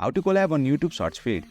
How to collab on YouTube Shorts feed.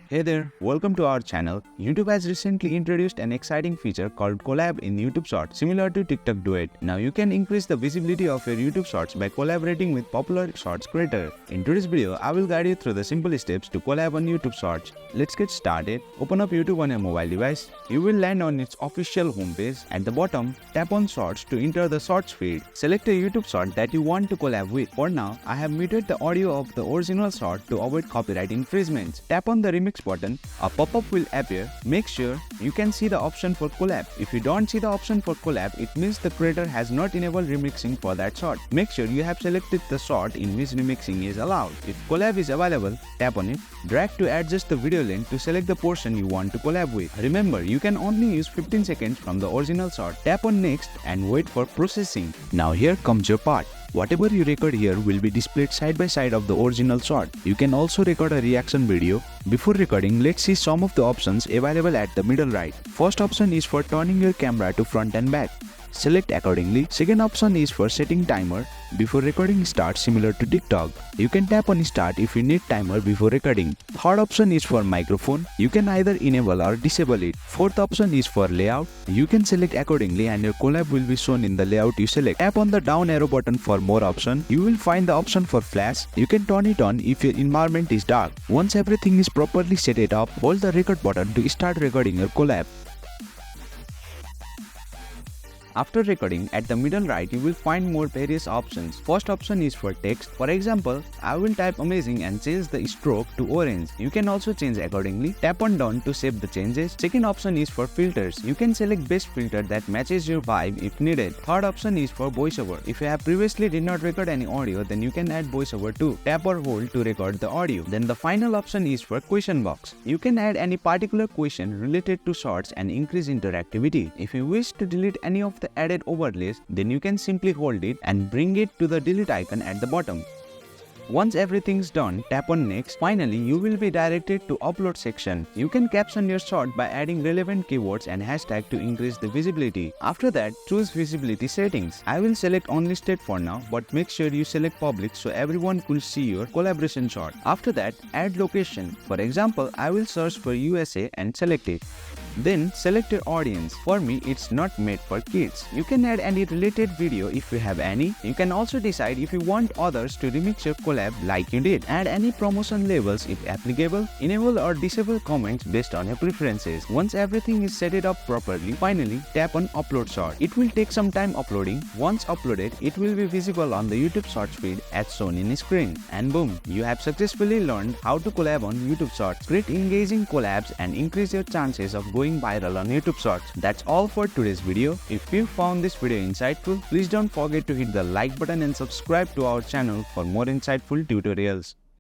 Hey there, welcome to our channel. YouTube has recently introduced an exciting feature called Collab in YouTube Shorts, similar to TikTok Duet. Now you can increase the visibility of your YouTube Shorts by collaborating with popular Shorts creator. In today's video, I will guide you through the simple steps to collab on YouTube Shorts. Let's get started. Open up YouTube on your mobile device. You will land on its official homepage. At the bottom, tap on Shorts to enter the Shorts feed. Select a YouTube short that you want to collab with. For now, I have muted the audio of the original short to avoid copyright infringements. Tap on the remix button. A pop-up will appear. Make sure you can see the option for collab. If you don't see the option for collab, it means the creator has not enabled remixing for that short. Make sure you have selected the short in which remixing is allowed. If collab is available, tap on it. Drag to adjust the video length to select the portion you want to collab with. Remember, you can only use 15 seconds from the original short. Tap on next and wait for processing. Now here comes your part. Whatever you record here will be displayed side by side of the original shot. You can also record a reaction video. Before recording, let's see some of the options available at the middle right. First option is for turning your camera to front and back. Select accordingly. Second option is for setting timer before recording starts, similar to TikTok. You can tap on start if you need timer before recording. Third option is for microphone. You can either enable or disable it. Fourth option is for layout. You can select accordingly and your collab will be shown in the layout you select. Tap on the down arrow button for more option. You will find the option for flash. You can turn it on if your environment is dark. Once everything is properly set it up, hold the record button to start recording your collab. After recording, at the middle right, you will find more various options. First option is for text. For example, I will type amazing and change the stroke to orange. You can also change accordingly. Tap on done to save the changes. Second option is for filters. You can select best filter that matches your vibe if needed. Third option is for voiceover. If you have previously did not record any audio, then you can add voiceover too. Tap or hold to record the audio. Then the final option is for question box. You can add any particular question related to shorts and increase interactivity. If you wish to delete any of the added overlays, then you can simply hold it and bring it to the delete icon at the bottom. Once everything's done, tap on next. Finally, you will be directed to upload section. You can caption your short by adding relevant keywords and hashtag to increase the visibility. After that, choose visibility settings. I will select unlisted for now, but make sure you select public so everyone could see your collaboration short. After that, add location. For example, I will search for USA and select it. Then select your audience. For me, it's not made for kids. You can add any related video if you have any. You can also decide if you want others to remix your collab like you did. Add any promotion labels if applicable. Enable or disable comments based on your preferences. Once everything is set it up properly, finally tap on upload short. It will take some time uploading. Once uploaded, it will be visible on the YouTube Shorts feed as shown in the screen. And boom, you have successfully learned how to collab on YouTube Shorts. Create engaging collabs and increase your chances of going viral on YouTube Shorts. That's all for today's video. If you found this video insightful, please don't forget to hit the like button and subscribe to our channel for more insightful tutorials.